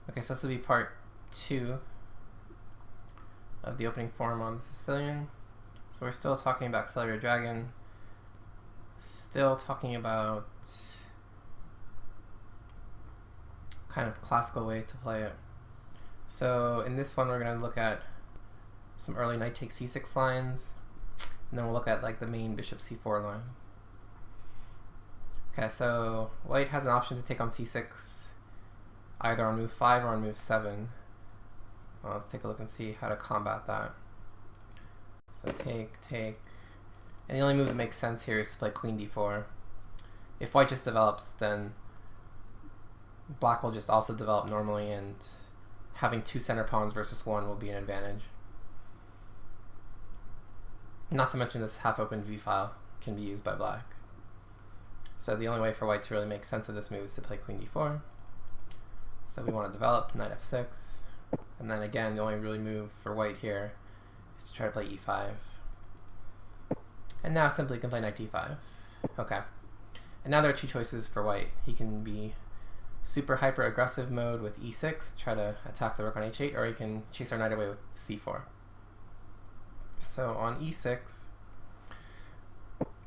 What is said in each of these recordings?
Okay, so this will be part 2 of the opening forum on the Sicilian. So we're still talking about Accelerator Dragon, still talking about kind of classical way to play it. So in this one we're going to look at some early knight takes c6 lines, and then we'll look at like the main bishop c4 lines. Okay, so white has an option to take on c6 either on move 5 or on move 7. Well, let's take a look and see how to combat that. So take, and the only move that makes sense here is to play queen d4. If white just develops, then black will just also develop normally, and having 2 center pawns versus 1 will be an advantage. Not to mention this half-open v-file can be used by black. So the only way for white to really make sense of this move is to play queen d4. So we want to develop knight f6, and then again the only really move for white here is to try to play e5. And now simply can play knight d5. Okay. And now there are 2 choices for white. He can be super hyper aggressive mode with e6, try to attack the rook on h8, or he can chase our knight away with c4. So on e6,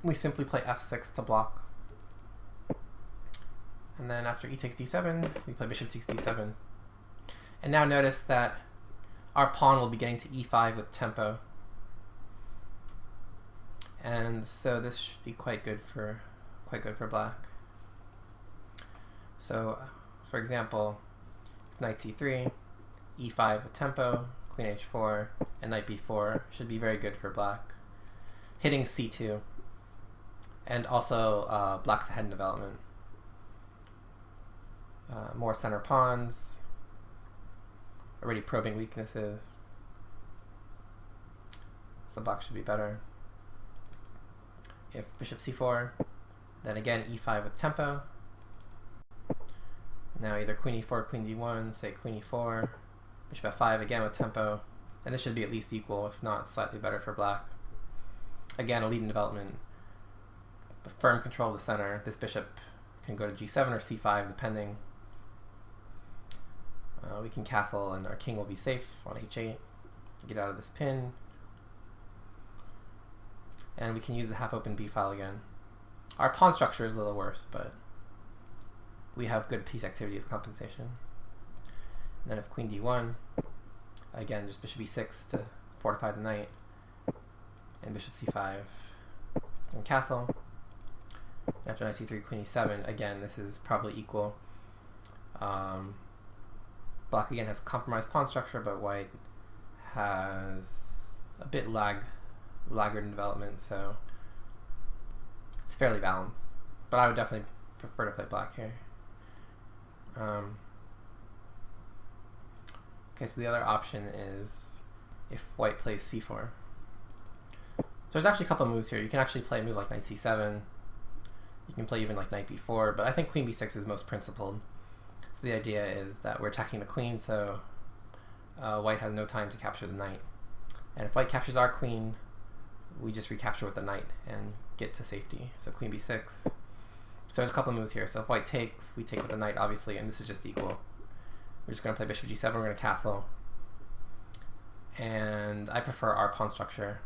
we simply play f6 to block. And then after e takes d7, we play bishop takes d7. And now notice that our pawn will be getting to e5 with tempo. And so this should be quite good for black. So for example, knight c3, e5 with tempo, queen h4, and knight b4 should be very good for black. Hitting c2, and also black's ahead in development. More center pawns, already probing weaknesses, so black should be better. If bishop c4, then again e5 with tempo. Now either queen e4, queen d1, say queen e4, bishop f5 again with tempo, and this should be at least equal, if not slightly better for black. Again, a lead in development, but firm control of the center. This bishop can go to g7 or c5 depending. We can castle and our king will be safe on h8, get out of this pin, and we can use the half-open b-file again. Our pawn structure is a little worse, but we have good piece activity as compensation. And then if queen d1, again just bishop e6 to fortify the knight, and bishop c5 and castle. And after knight c3, queen e7, again this is probably equal. Black again has compromised pawn structure, but white has a bit laggard in development, so it's fairly balanced. But I would definitely prefer to play black here. Okay, so the other option is if white plays c4. So there's actually a couple of moves here. You can actually play a move like knight c7. You can play even like knight b4, but I think queen b6 is most principled. So the idea is that we're attacking the queen, so white has no time to capture the knight. And if white captures our queen, we just recapture with the knight and get to safety. So queen b6. So there's a couple of moves here. So if white takes, we take with the knight, obviously, and this is just equal. We're just going to play bishop g7, we're going to castle. And I prefer our pawn structure,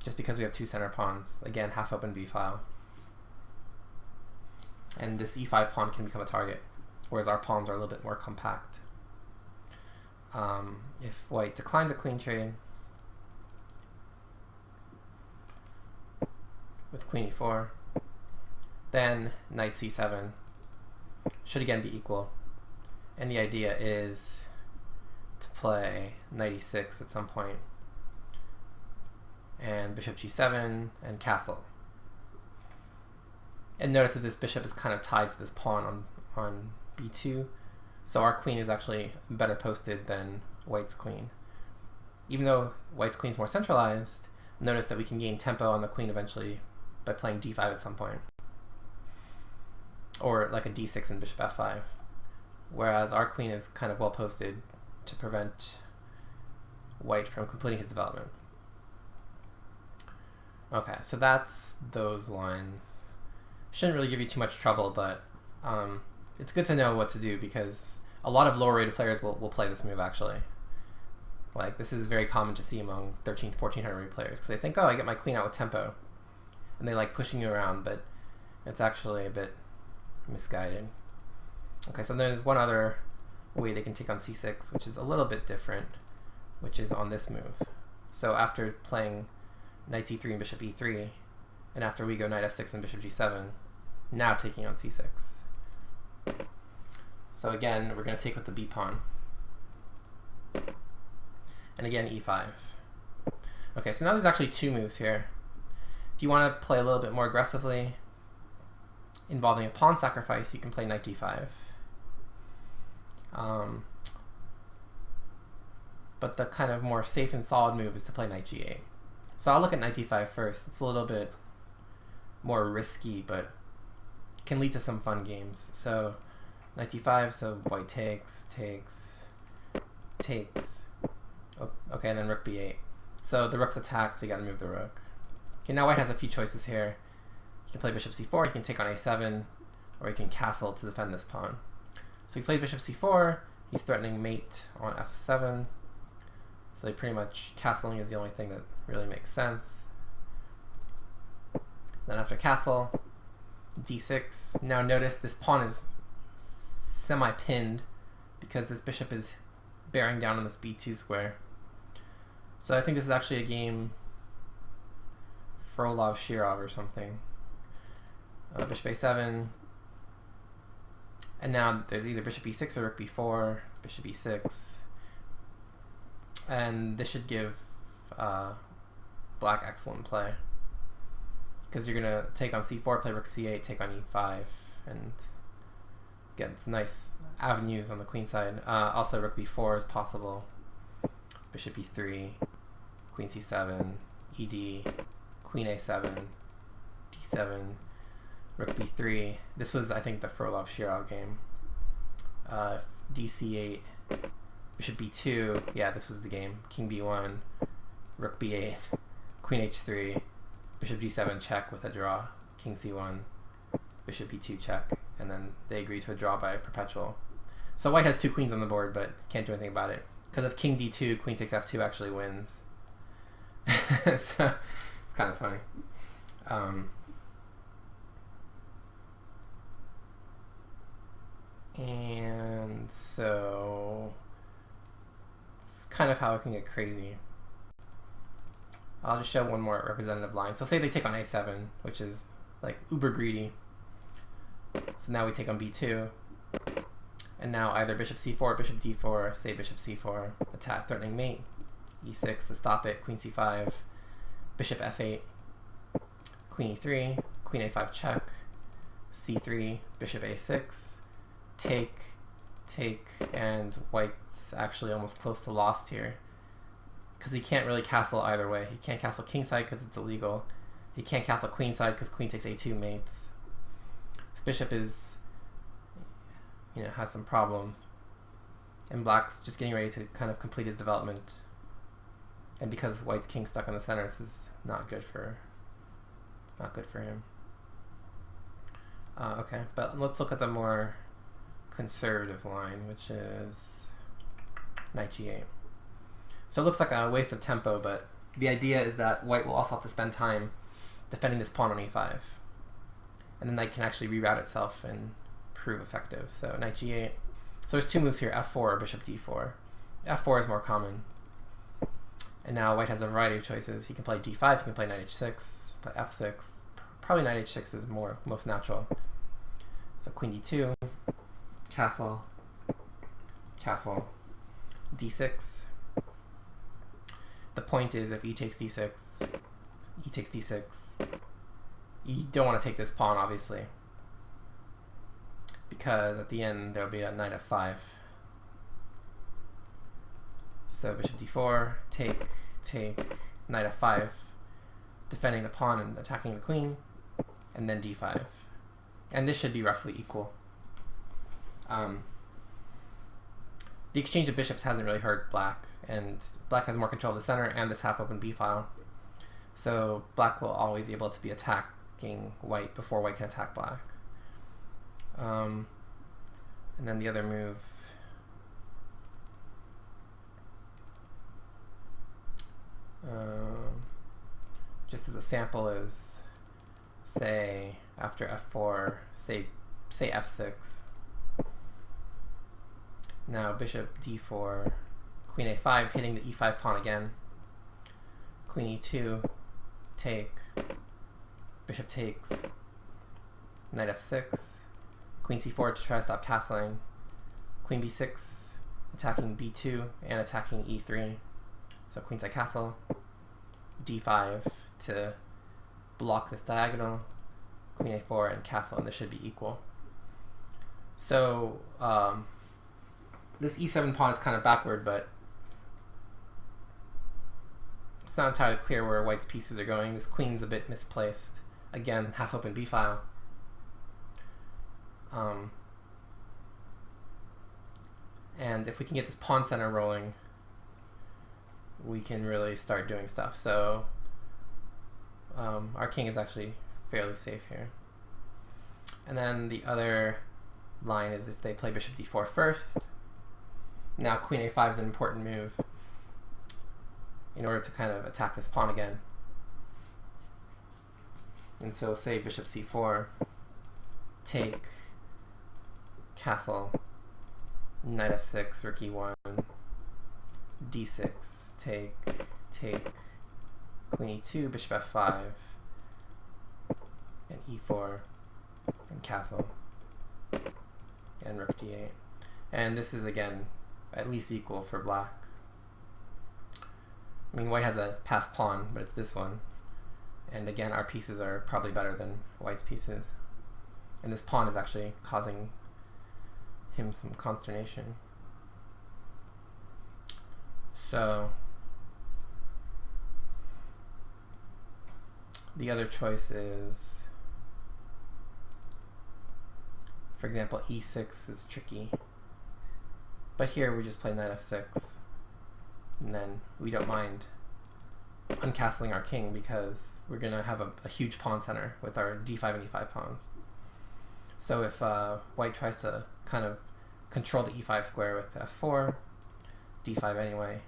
just because we have 2 center pawns. Again, half-open b-file. And this e5 pawn can become a target, whereas our pawns are a little bit more compact. If white declines a queen trade with queen e4, then knight c7 should again be equal. And the idea is to play knight e6 at some point, and bishop g7 and castle. And notice that this bishop is kind of tied to this pawn on b2, so our queen is actually better posted than white's queen. Even though white's queen is more centralized, notice that we can gain tempo on the queen eventually by playing d5 at some point, or like a d6 and bishop f5, whereas our queen is kind of well posted to prevent white from completing his development. Okay, so that's those lines. Shouldn't really give you too much trouble, but it's good to know what to do, because A lot of lower rated players will play this move actually. Like, this is very common to see among 1400 rated players, because they think, oh, I get my queen out with tempo. And they like pushing you around, but it's actually a bit misguided. Okay, so there's one other way they can take on c6, which is a little bit different, which is on this move. So after playing knight c3 and bishop e3, and after we go knight f6 and bishop g7, now taking on c6. So again, we're going to take with the b pawn. And again, e5. Okay, so now there's actually two moves here. If you want to play a little bit more aggressively, involving a pawn sacrifice, you can play knight d5. But the kind of more safe and solid move is to play knight g8. So I'll look at knight d5 first. It's a little bit more risky, but can lead to some fun games. So knight d5, so white takes. Oh, okay, and then rook b8. So the rook's attacked, so you gotta move the rook. Okay, now white has a few choices here. You can play bishop c4, you can take on a7, or you can castle to defend this pawn. So he played bishop c4, he's threatening mate on f7. So pretty much castling is the only thing that really makes sense. Then after castle, d6. Now notice this pawn is semi-pinned because this bishop is bearing down on this b2 square. So I think this is actually a game Frolov-Shirov or something. Bishop a7. And now there's either bishop e6 or rook b4, bishop e6. And this should give black excellent play, because you're going to take on c4, play rook c8, take on e5, and get nice avenues on the queen side. Also rook b4 is possible, bishop e3, queen c7, ed, queen a7, d7, rook b3. This was, I think, the Frolov-Shirov game. dc8, bishop b2, yeah, this was the game. King b1, rook b8, queen h3, bishop g7 check with a draw, king c1, bishop b2 check, and then they agree to a draw by perpetual. So white has two queens on the board, but can't do anything about it, because if king d2, queen takes f2 actually wins. So it's kind of funny. And so it's kind of how it can get crazy. I'll just show one more representative line. So say they take on a7, which is like uber greedy. So now we take on b2. And now either bishop c4, bishop d4, say bishop c4, attack, threatening mate, e6 to stop it, queen c5, bishop f8, queen e3, queen a5 check, c3, bishop a6, take, and white's actually almost close to lost here, because he can't really castle either way. He can't castle kingside because it's illegal. He can't castle queenside because queen takes a2 mates. This bishop is, has some problems, and black's just getting ready to kind of complete his development. And because white's king stuck in the center, this is not good for him. Okay, but let's look at the more conservative line, which is knight g8. So it looks like a waste of tempo, but the idea is that white will also have to spend time defending this pawn on e5, and the knight can actually reroute itself and prove effective. So knight g8. So there's two moves here, f4 or bishop d4. f4 is more common. And now white has a variety of choices. He can play d5, he can play knight h6, play f6. Probably knight h6 is most natural. So queen d2, castle, d6. The point is, if e takes d6, you don't want to take this pawn, obviously, because at the end there'll be a knight f5. So bishop d4, take, knight f5, defending the pawn and attacking the queen, and then d5. And this should be roughly equal. The exchange of bishops hasn't really hurt black, and black has more control of the center and this half-open b-file. So black will always be able to be attacking white before white can attack black. And then the other move, just as a sample is, say, after f4, say f6. Now bishop d4, queen a5, hitting the e5 pawn again. Queen e2, take, bishop takes, knight f6, queen c4 to try to stop castling, queen b6, attacking b2 and attacking e3. So queenside castle, d5 to block this diagonal, queen a4 and castle, and this should be equal. So this e7 pawn is kind of backward, but it's not entirely clear where white's pieces are going. This queen's a bit misplaced. Again, half open b file. And if we can get this pawn center rolling, we can really start doing stuff. So our king is actually fairly safe here. And then the other line is if they play bishop d4 first. Now queen a5 is an important move in order to kind of attack this pawn again. And so say bishop c4, take, castle, knight f6, rook e1, d6, take, queen e2, bishop f5, and e4, and castle, and rook d8. And this is, again, at least equal for black. I mean, white has a passed pawn, but it's this one. And again, our pieces are probably better than white's pieces. And this pawn is actually causing him some consternation. So the other choice is, for example, e6 is tricky. But here we just play knight f6. And then we don't mind uncastling our king because we're going to have a huge pawn center with our d5 and e5 pawns. So if white tries to kind of control the e5 square with f4, d5 anyway,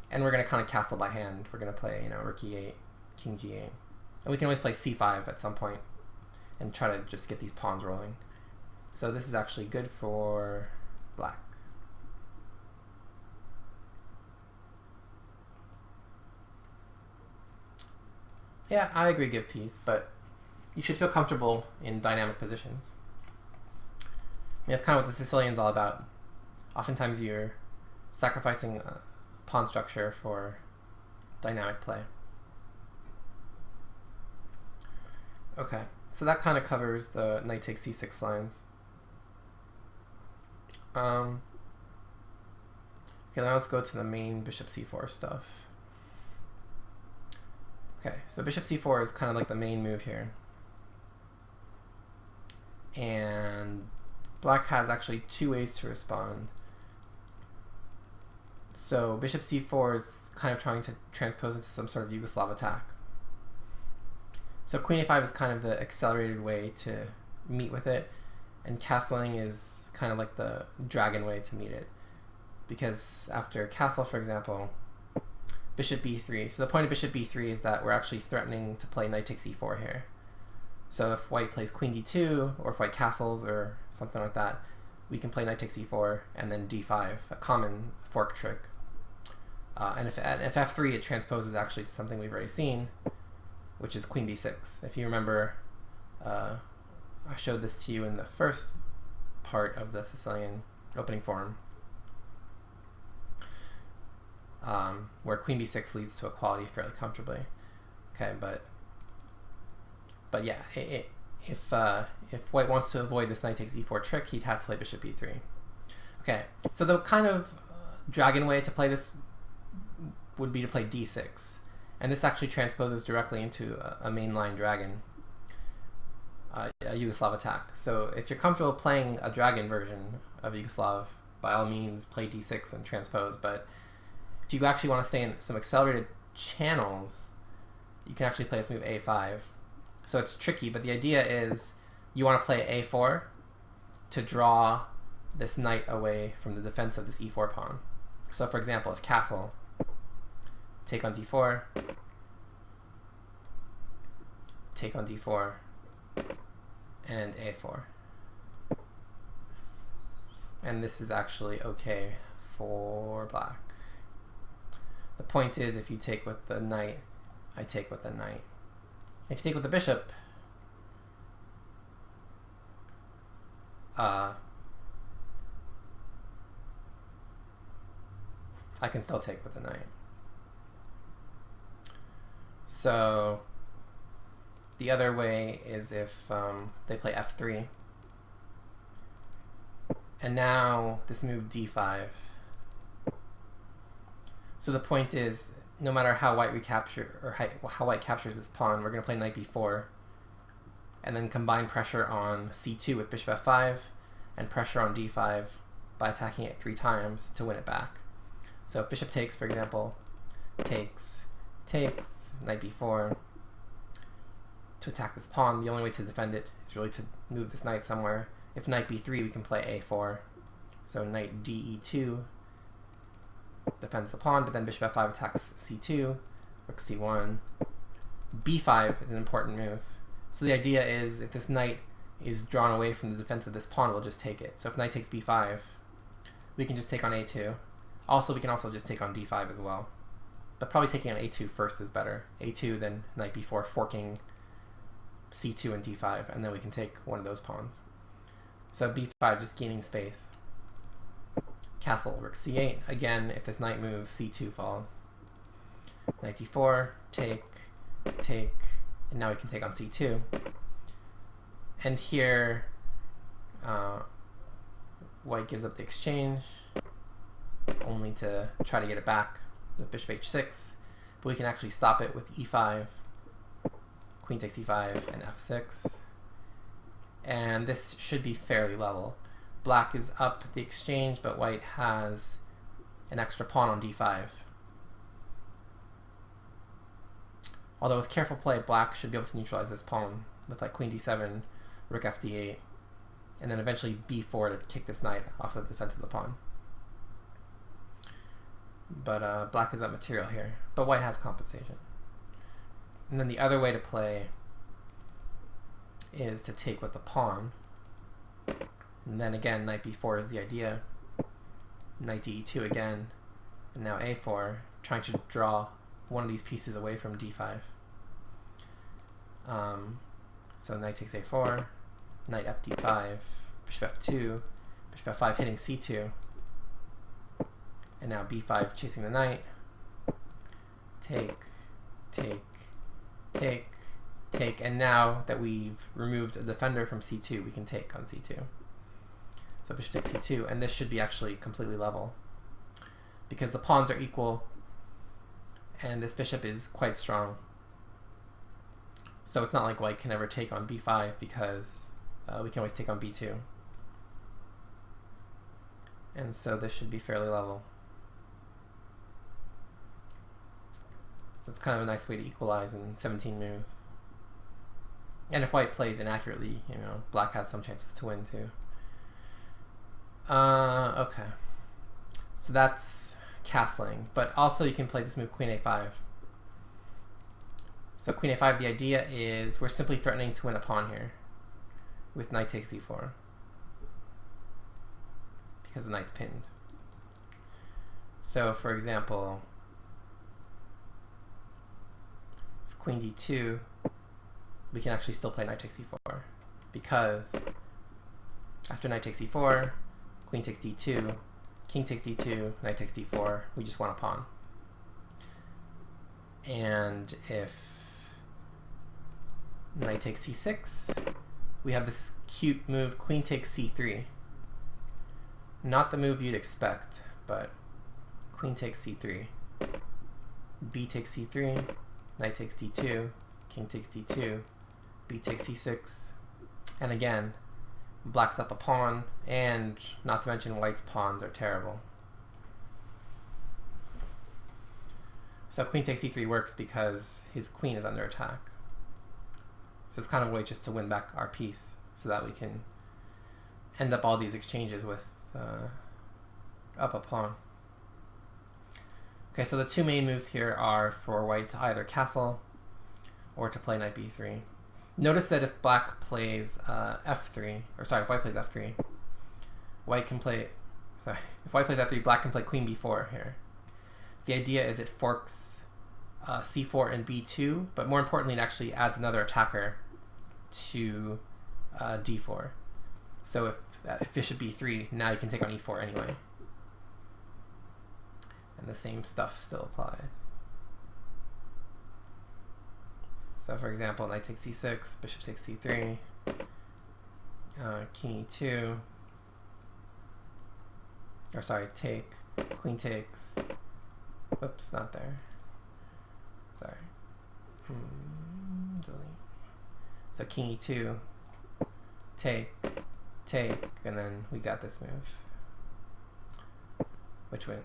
and we're going to kind of castle by hand. We're going to play, rook e8, king g8. And we can always play c5 at some point and try to just get these pawns rolling. So this is actually good for black. Yeah, I agree, give peace, but you should feel comfortable in dynamic positions. I mean, that's kind of what the Sicilian's all about. Oftentimes you're sacrificing pawn structure for dynamic play. Okay, so that kind of covers the knight takes c6 lines. Okay, now let's go to the main bishop c4 stuff. Okay, so bishop c4 is kind of like the main move here. And black has actually two ways to respond. So bishop c4 is kind of trying to transpose into some sort of Yugoslav attack. So queen a5 is kind of the accelerated way to meet with it, and castling is kind of like the dragon way to meet it. Because after castle, for example, bishop b3. So the point of bishop b3 is that we're actually threatening to play knight takes e4 here. So if white plays queen d2, or if white castles or something like that, we can play knight takes e4 and then d5, a common fork trick. And if f3, it transposes actually to something we've already seen, which is queen b6. If you remember, I showed this to you in the first part of the Sicilian opening forum, where queen b6 leads to equality fairly comfortably. Okay, but yeah, if white wants to avoid this knight takes e4 trick, he'd have to play bishop b3. Okay, so the kind of dragon way to play this would be to play d6, and this actually transposes directly into a mainline dragon, a Yugoslav attack. So if you're comfortable playing a dragon version of Yugoslav, by all means play d6 and transpose, but if you actually want to stay in some accelerated channels, you can actually play this move a5. So it's tricky, but the idea is you want to play a4 to draw this knight away from the defense of this e4 pawn. So for example, if castle take on d4, take on d4, and a4. And this is actually okay for black. The point is, if you take with the knight, I take with the knight. If you take with the bishop, I can still take with the knight. So the other way is if they play f3. And now this move d5. So the point is, no matter how white recapture or how white captures this pawn, we're going to play knight b4, and then combine pressure on c2 with bishop f5, and pressure on d5 by attacking it 3 times to win it back. So if bishop takes, for example, takes, knight b4, to attack this pawn, the only way to defend it is really to move this knight somewhere. If knight b3, we can play a4. So knight de2 defends the pawn, but then bishop f5 attacks c2, rook c1. b5 is an important move. So the idea is, if this knight is drawn away from the defense of this pawn, we'll just take it. So if knight takes b5, we can just take on a2. Also, we can also just take on d5 as well. But probably taking on a2 first is better. a2, then knight b4, forking c2 and d5, and then we can take one of those pawns. So b5, just gaining space. Castle, rook c8. Again, if this knight moves, c2 falls. Knight d4, take, and now we can take on c2. And here, white gives up the exchange, only to try to get it back with bishop h6. But we can actually stop it with e5, queen takes e5, and f6. And this should be fairly level. Black is up the exchange, but white has an extra pawn on d5. Although with careful play, black should be able to neutralize this pawn with like queen d7, rook fd8, and then eventually b4 to kick this knight off of the defense of the pawn. But black is up material here, but white has compensation. And then the other way to play is to take with the pawn. And then again, knight b4 is the idea. Knight de2 again, and now a4, trying to draw one of these pieces away from d5. So knight takes a4, knight fd5, bishop f2, bishop f5 hitting c2, and now b5 chasing the knight. Take, and now that we've removed a defender from c2, we can take on c2. So bishop takes c2, and this should be actually completely level because the pawns are equal and this bishop is quite strong. So it's not like white can ever take on b5 because we can always take on b2. And so this should be fairly level. So it's kind of a nice way to equalize in 17 moves. And if white plays inaccurately, you know, black has some chances to win too. Okay. So that's castling, but also you can play this move queen a5. So queen a5, the idea is we're simply threatening to win a pawn here with knight takes e4 because the knight's pinned. So for example, if queen d2, we can actually still play knight takes e4 because after knight takes e4, queen takes d2, king takes d2, knight takes d4, we just won a pawn. And if knight takes c6, we have this cute move, queen takes c3. Not the move you'd expect, but queen takes c3. B takes c3, knight takes d2, king takes d2, b takes c6, and again, black's up a pawn, and not to mention white's pawns are terrible. So queen takes c3 works because his queen is under attack. So it's kind of a way just to win back our piece so that we can end up all these exchanges with up a pawn. Okay, so the two main moves here are for white to either castle or to play knight b3. Notice that if black plays f3, or sorry, if white plays f3, white can play, sorry, if white plays f3, black can play queen b4 here. The idea is it forks c4 and b2, but more importantly, it actually adds another attacker to d4. So if bishop b3, now you can take on e4 anyway. And the same stuff still applies. So for example, knight takes c6, bishop takes c3, king e2, or sorry, take, queen takes, whoops, not there, sorry, delete. So king e2, take, and then we got this move, which wins.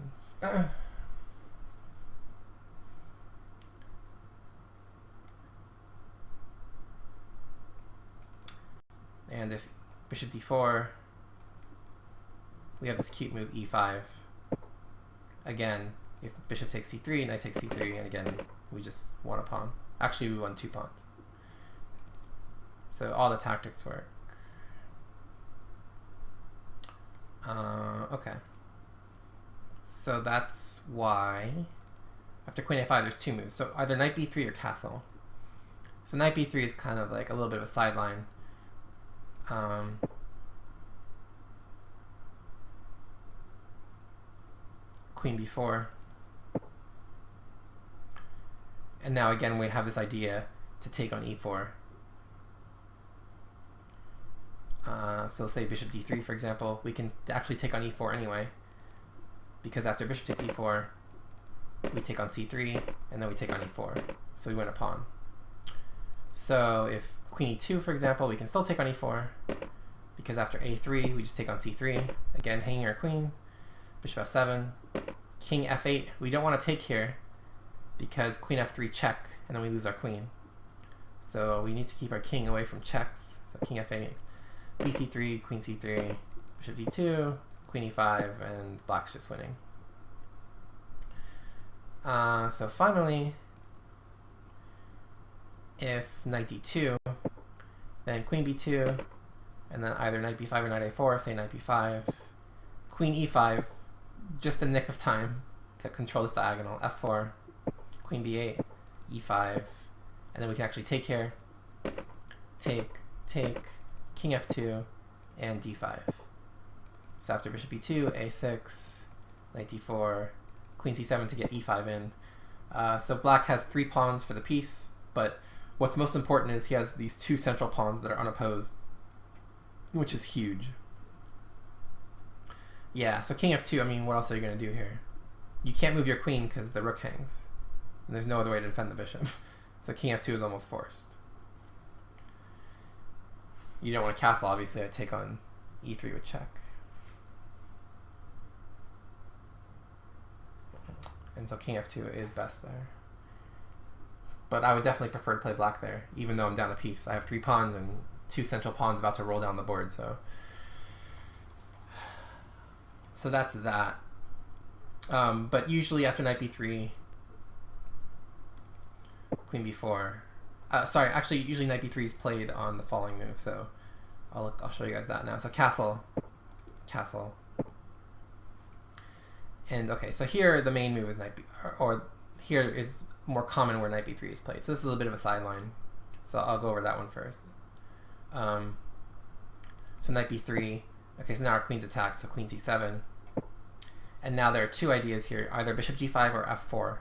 And if bishop d4, we have this cute move e5. Again, if bishop takes c3, knight takes c3, and again, we just won a pawn. Actually, we won 2 pawns. So all the tactics work. Okay. So that's why after queen a5, there's 2 moves. So either knight b3 or castle. So knight b3 is kind of like a little bit of a sideline. Queen b4. And now again we have this idea to take on e4. So say bishop d3 for example, we can actually take on e4 anyway, because after bishop takes e4, we take on c3, and then we take on e4. So we win a pawn. So if queen e2 for example, we can still take on e4, because after a3 we just take on c3, again hanging our queen. Bishop f7, king f8, we don't want to take here because queen f3 check, and then we lose our queen. So we need to keep our king away from checks. So king f8, bc3, queen c3, bishop d2, queen e5, and black's just winning. So finally, if knight d2, then queen b2, and then either knight b5 or knight a4, say knight b5, queen e5, just a nick of time to control this diagonal, f4, queen b8, e5, and then we can actually take here, take, king f2, and d5. So after bishop b2, a6, knight d4, queen c7 to get e5 in. So black has 3 pawns for the piece, but what's most important is he has these 2 central pawns that are unopposed, which is huge. Yeah, so king f2, I mean, what else are you going to do here? You can't move your queen because the rook hangs, and there's no other way to defend the bishop. So king f2 is almost forced. You don't want to castle, obviously. I'd take on e3 with check. And so king f2 is best there. But I would definitely prefer to play black there, even though I'm down a piece. I have 3 pawns and 2 central pawns about to roll down the board, so that's that. But usually after knight b3, queen b4. Sorry, actually, usually knight b3 is played on the following move, so I'll show you guys that now. So castle, and okay, so here the main move is knight b, or here is more common where knight b3 is played. So this is a bit of a sideline, so I'll go over that one first. So knight b3. Okay, so now our queen's attacked, so queen c7. And now there are 2 ideas here, either bishop g5 or f4.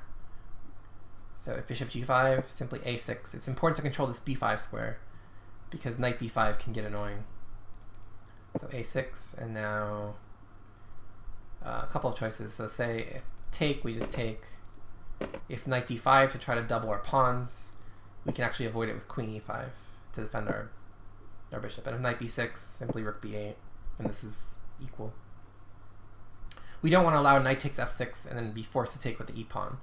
So if bishop g5, simply a6. It's important to control this b5 square because knight b5 can get annoying. So a6, and now a couple of choices. So say if take, we just take. If knight d5 to try to double our pawns, we can actually avoid it with queen e5 to defend our bishop. And if knight b6, simply rook b8, and this is equal. We don't want to allow knight takes f6 and then be forced to take with the e-pawn,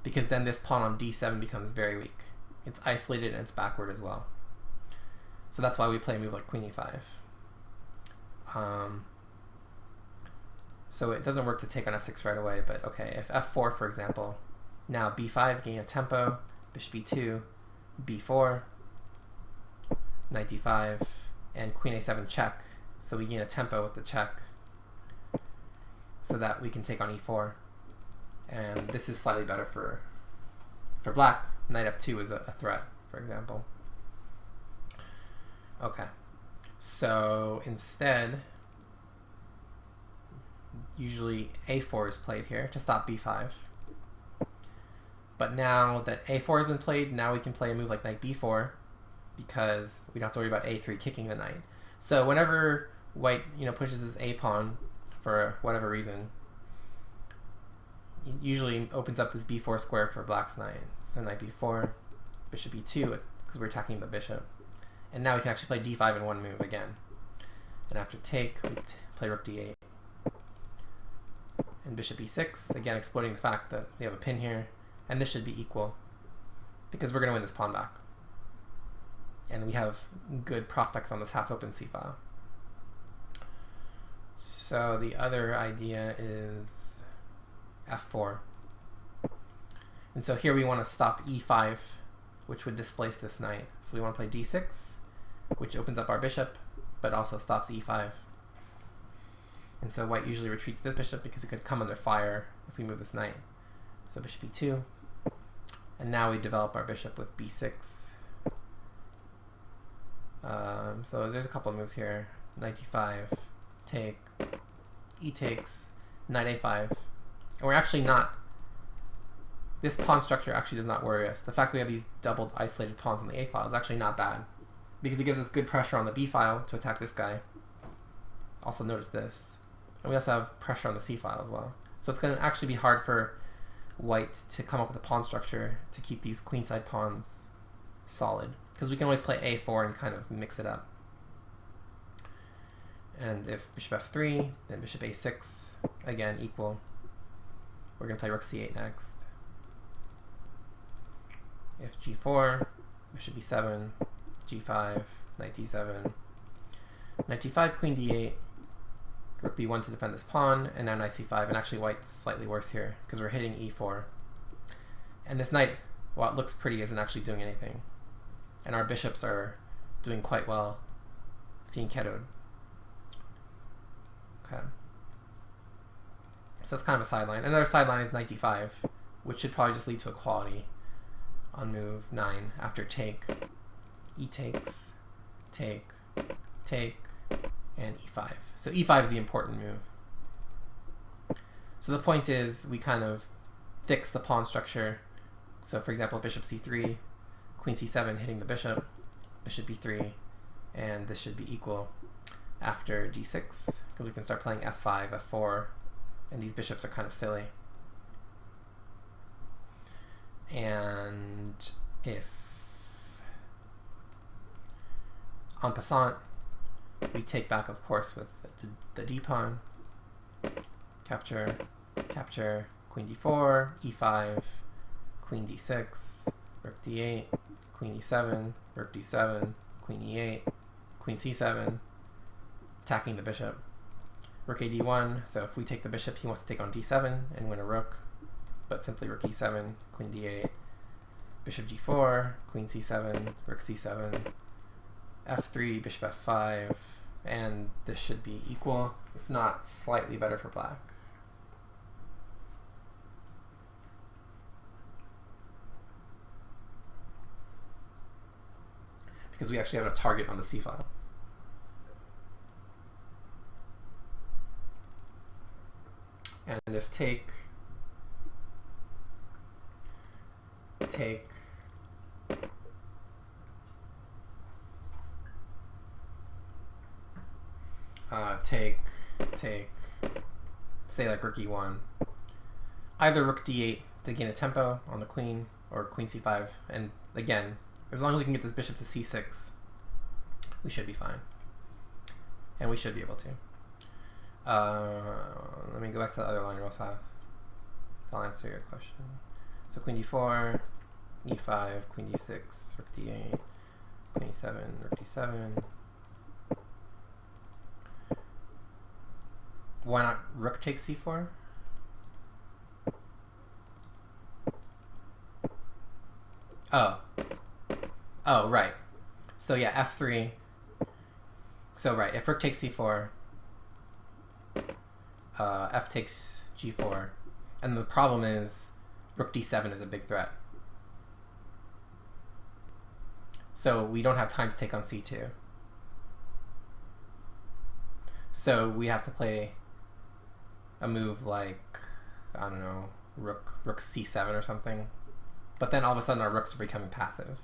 because then this pawn on d7 becomes very weak. It's isolated and it's backward as well. So that's why we play a move like queen e5. So it doesn't work to take on f6 right away, but okay, if f4, for example, now b5, gain a tempo, bishop b2, b4, knight d5, and queen a7 check. So we gain a tempo with the check so that we can take on e4. And this is slightly better for black. Knight f2 is a threat, for example. Okay, so instead, usually a4 is played here to stop b5. But now that a4 has been played, now we can play a move like knight b4 because we don't have to worry about a3 kicking the knight. So whenever white pushes his a pawn for whatever reason, it usually opens up this b4 square for black's knight. So knight b4, bishop e2 because we're attacking the bishop. And now we can actually play d5 in one move again. And after take, we play rook d8. And bishop e6, again exploiting the fact that we have a pin here. And this should be equal because we're going to win this pawn back. And we have good prospects on this half-open c-file. So the other idea is f4. And so here we want to stop e5, which would displace this knight. So we want to play d6, which opens up our bishop, but also stops e5. And so white usually retreats this bishop because it could come under fire if we move this knight. So bishop e2. And now we develop our bishop with b6. So there's a couple of moves here. Knight d5, take, e takes, knight a5. And we're actually not, this pawn structure actually does not worry us. The fact that we have these doubled isolated pawns on the a file is actually not bad because it gives us good pressure on the b file to attack this guy. Also notice this. And we also have pressure on the c file as well. So it's going to actually be hard for white to come up with a pawn structure to keep these queenside pawns solid because we can always play a4 and kind of mix it up. And if bishop f3, then bishop a6, again equal. We're going to play rook c8 next. If g4, bishop b7, g5, knight d7, knight d5, queen d8, rook b1 to defend this pawn, and now knight c5, and actually white's slightly worse here because we're hitting e4. And this knight, while it looks pretty, isn't actually doing anything. And our bishops are doing quite well, fianchettoed. Okay. So that's kind of a sideline. Another sideline is knight d5, which should probably just lead to equality on move 9 after take, e takes, take, and e5. So e5 is the important move. So the point is we kind of fix the pawn structure. So for example, bishop c3, queen c7 hitting the bishop, bishop b3, and this should be equal after g6 because we can start playing f5, f4, and these bishops are kind of silly. And if en passant, we take back, of course, with the d pawn, capture, capture, queen d4, e5, queen d6, rook d8, queen e7, rook d7, queen e8, queen c7, attacking the bishop. Rook a d1, so if we take the bishop, he wants to take on d7 and win a rook, but simply rook e7, queen d8, bishop g4, queen c7, rook c7, f3, bishop f5, and this should be equal, if not slightly better for black. Because we actually have a target on the c file. And if take, say like rook e1, either rook d8 to gain a tempo on the queen, or queen c5, and again, as long as we can get this bishop to c6, we should be fine. And we should be able to. Let me go back to the other line real fast. I'll answer your question. So queen d4, e5, queen d6, rook d8, queen e7, rook d7. why not rook takes c4? Oh. Oh, right. So yeah, f3. So right, if rook takes c4, f takes g4, and the problem is rook d7 is a big threat. So we don't have time to take on c2. So we have to play a move like, I don't know, rook c7 or something. But then all of a sudden our rooks are becoming passive.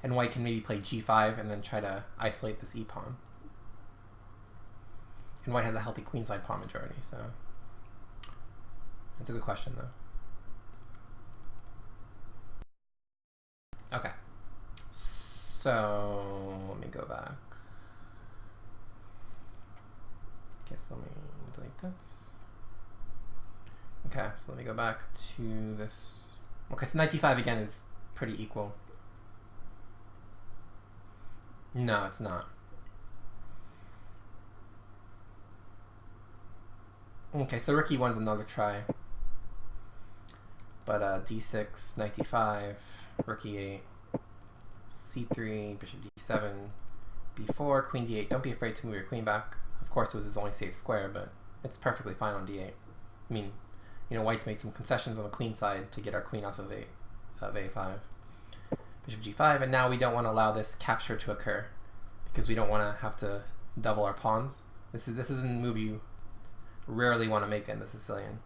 And white can maybe play g5 and then try to isolate this e-pawn. And white has a healthy queenside pawn majority, so that's a good question though. Okay, so let me go back. Okay, so let me delete this. Okay, so let me go back to this. Okay, so knight d5 again is pretty equal. No, it's not. Okay, so rook e1's another try. But d6, knight d5, rook e8, c3, bishop d7, b4, queen d8. Don't be afraid to move your queen back. Of course, it was his only safe square, but it's perfectly fine on d8. I mean, you know, white's made some concessions on the queen side to get our queen off of a5. Bishop g5, and now we don't want to allow this capture to occur because we don't want to have to double our pawns. This is a move you rarely want to make in the Sicilian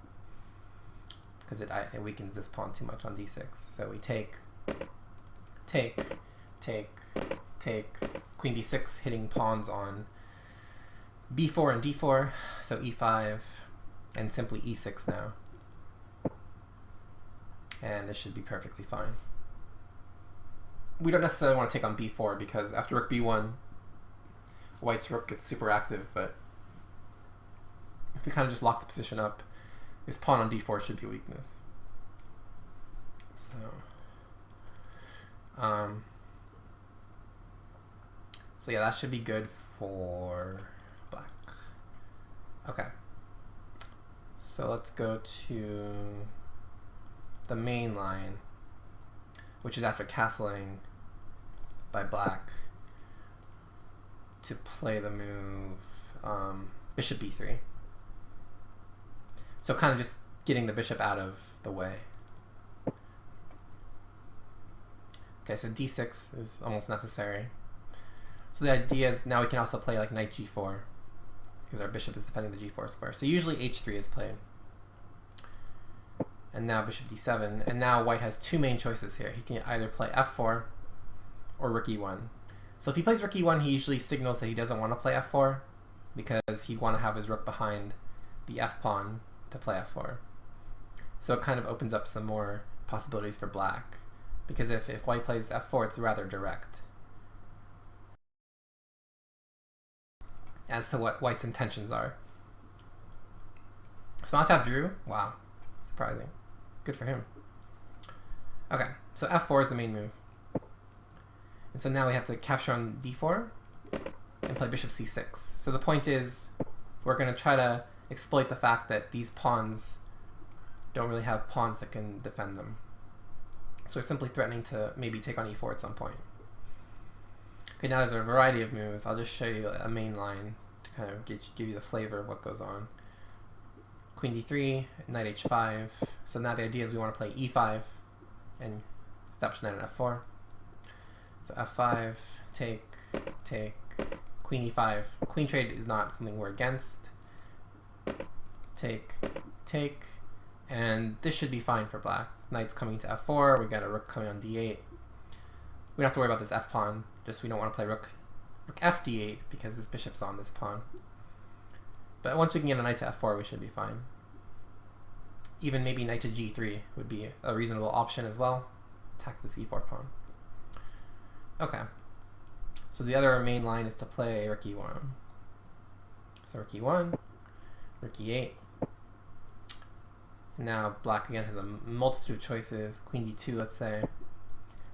because it weakens this pawn too much on d6. So we take, queen b6, hitting pawns on b4 and d4, so e5, and simply e6 now. And this should be perfectly fine. We don't necessarily want to take on b4 because after rook b1, white's rook gets super active, but if we kind of just lock the position up, this pawn on d4 should be a weakness. So, so yeah, that should be good for black. Okay, so let's go to the main line, which is after castling by black to play the move bishop b3. So kind of just getting the bishop out of the way. Okay, so d6 is almost necessary. So the idea is now we can also play like knight g4 because our bishop is defending the g4 square. So usually h3 is played. And now bishop d7, and now white has two main choices here. He can either play f4 or rook e1. So if he plays rook e1, he usually signals that he doesn't want to play f4 because he'd want to have his rook behind the f pawn to play f4. So it kind of opens up some more possibilities for black because if white plays f4, it's rather direct as to what white's intentions are. Smaltap drew? Wow, surprising. Good for him. Okay, so f4 is the main move. And so now we have to capture on d4 and play bishop c6. So the point is we're going to try to exploit the fact that these pawns don't really have pawns that can defend them. So we're simply threatening to maybe take on e4 at some point. Okay, now there's a variety of moves. I'll just show you a main line to kind of give you the flavor of what goes on. Queen d3, knight h5. So now the idea is we want to play e5 and establish knight on f4. So f5, take, queen e5. Queen trade is not something we're against. Take, and this should be fine for black. Knight's coming to f4, we got a rook coming on d8. We don't have to worry about this f pawn, just we don't want to play rook f d8 because this bishop's on this pawn. But once we can get a knight to f4, we should be fine. Even maybe knight to g3 would be a reasonable option as well. Attack this e4 pawn. Okay, so the other main line is to play rook e1. So rook e1, rook e8. And now black again has a multitude of choices. Queen d2, let's say.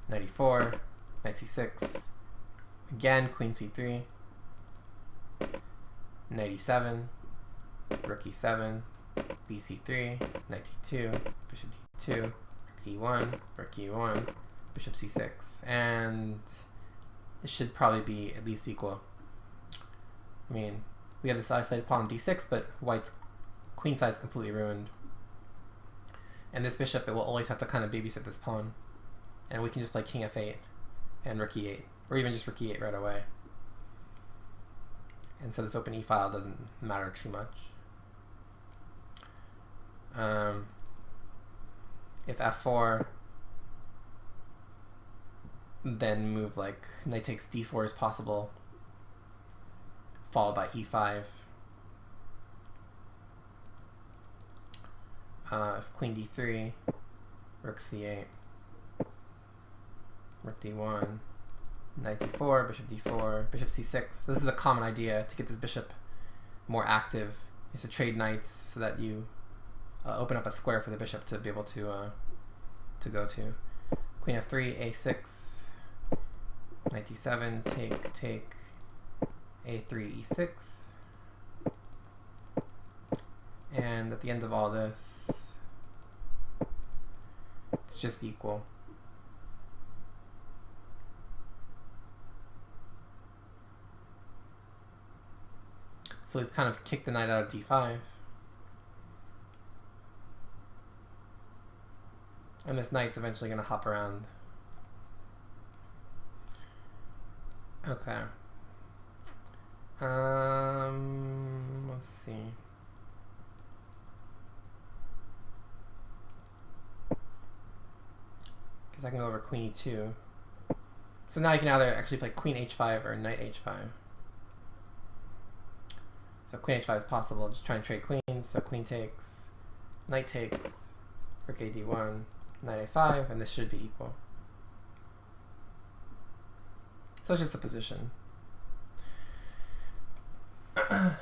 Knight e4, knight c6. Again, queen c3. Knight e7. rook e7, bc3, knight d2, bishop d2, e1, rook e1, bishop c6, and this should probably be at least equal. I mean, we have this isolated pawn on d6, but white's queen side is completely ruined. And this bishop, it will always have to kind of babysit this pawn. And we can just play king f8 and rook e8, or even just rook e8 right away. And so this open e-file doesn't matter too much. If f4, then move like knight takes d4 is possible, followed by e5. If queen d3, rook c8, rook d1, knight d4, bishop d4, bishop c6. This is a common idea to get this bishop more active, is to trade knights so that you open up a square for the bishop to be able to go to. Queen f3, a6, knight d7, take, a3, e6. And at the end of all this, it's just equal. So we've kind of kicked the knight out of d5. And this knight's eventually going to hop around. Okay. Let's see. Because I can go over queen e2. So now you can either actually play queen h5 or knight h5. So queen h5 is possible, just try and trade queens. So queen takes, knight takes, rook a d1, knight a5, and this should be equal. So it's just a position. Trying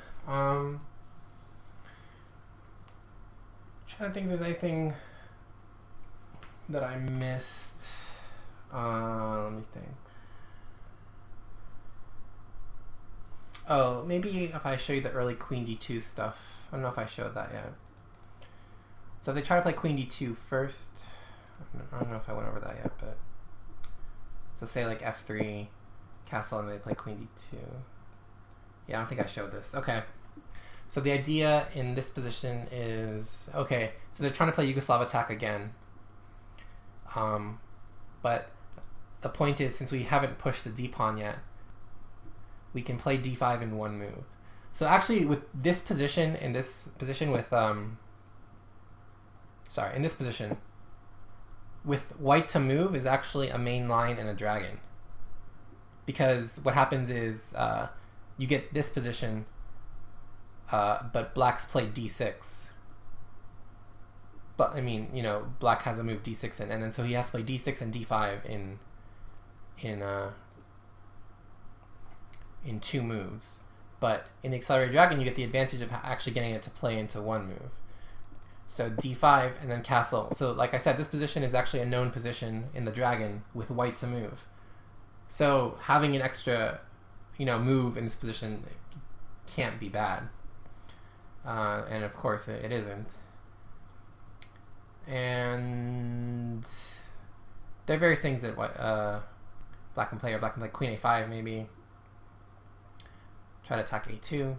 to think if there's anything that I missed. Let me think. Oh, maybe if I show you the early queen d2 stuff. I don't know if I showed that yet. So if they try to play queen d2 first, I don't know if I went over that yet, but so say like f3, castle, and they play queen d2. Yeah, I don't think I showed this. Okay. So the idea in this position is, okay, so they're trying to play Yugoslav attack again. But the point is, since we haven't pushed the d-pawn yet, we can play d5 in one move. So actually with this position, in this position with, in this position, with white to move is actually a main line and a dragon. Because what happens is, you get this position, but black's played d6. But I mean, you know, black has a move d6 in, and then so he has to play d6 and d5 in two moves. But in the accelerated dragon, you get the advantage of actually getting it to play into one move. So d5 and then castle. So like I said, this position is actually a known position in the dragon with white to move. So having an extra, you know, move in this position can't be bad. And of course it isn't. And there are various things that black can play, or black can play queen a5 maybe. Try to attack a2.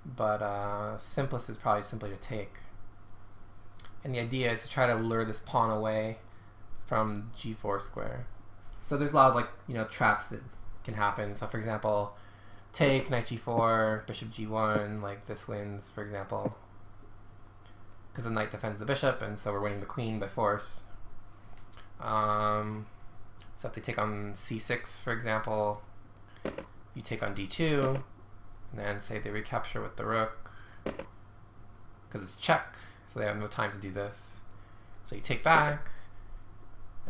But simplest is probably simply to take. And the idea is to try to lure this pawn away from g4 square. So there's a lot of, like, you know, traps that can happen. So for example, take, knight g4, bishop g1, like this wins, for example. Because the knight defends the bishop, and so we're winning the queen by force. So if they take on c6, for example, you take on d2, and then say they recapture with the rook, because it's check, so they have no time to do this. So you take back.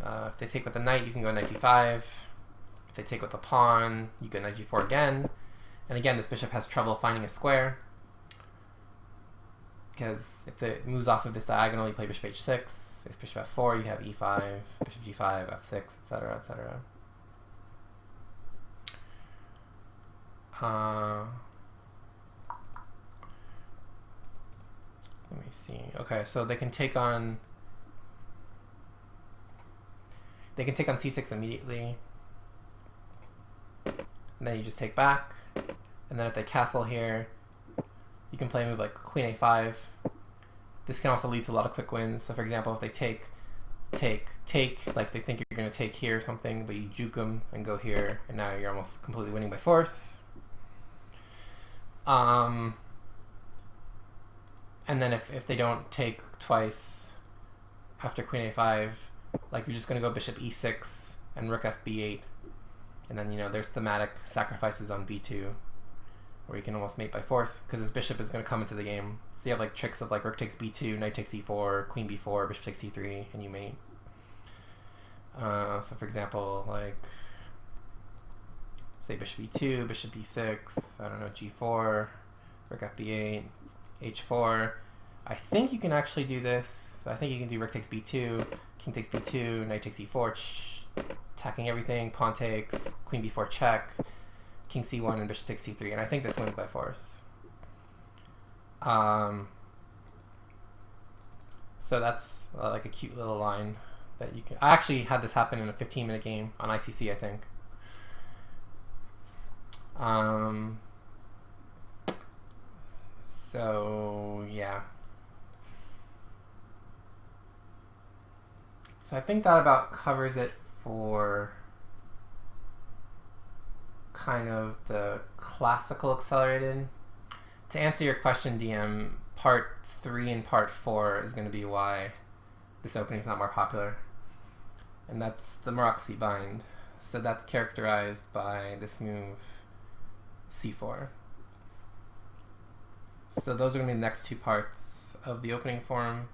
If they take with the knight, you can go knight d5. If they take with the pawn, you go knight g4 again. And again, this bishop has trouble finding a square, because if it moves off of this diagonal, you play bishop h6. If bishop f4, you have e5, bishop g5, f6, etc., etc. see. Okay, so they can take on c6 immediately. And then you just take back. And then if they castle here, you can play a move like queen a5. This can also lead to a lot of quick wins. So for example, if they take, like they think you're going to take here or something, but you juke them and go here, and now you're almost completely winning by force. And then if they don't take twice after queen a5, like you're just going to go bishop e6 and rook fb8. And then, you know, there's thematic sacrifices on b2 where you can almost mate by force because this bishop is going to come into the game. So you have like tricks of like rook takes b2, knight takes e4, queen b4, bishop takes c3, and you mate. So for example, like say bishop e2, bishop e6, I don't know, g4, rook fb8, h4. I think you can actually do this. I think you can do rook takes b2, king takes b2, knight takes e4, attacking everything, pawn takes, queen b4 check, king c1, and bishop takes c3. And I think this wins by force. So that's like a cute little line that you can... I actually had this happen in a 15-minute game on ICC, I think. So, yeah. So I think that about covers it for kind of the classical accelerated. To answer your question, DM, part 3 and part 4 is going to be why this opening is not more popular. And that's the Maroczy bind. So that's characterized by this move, c4. So those are going to be the next two parts of the opening form.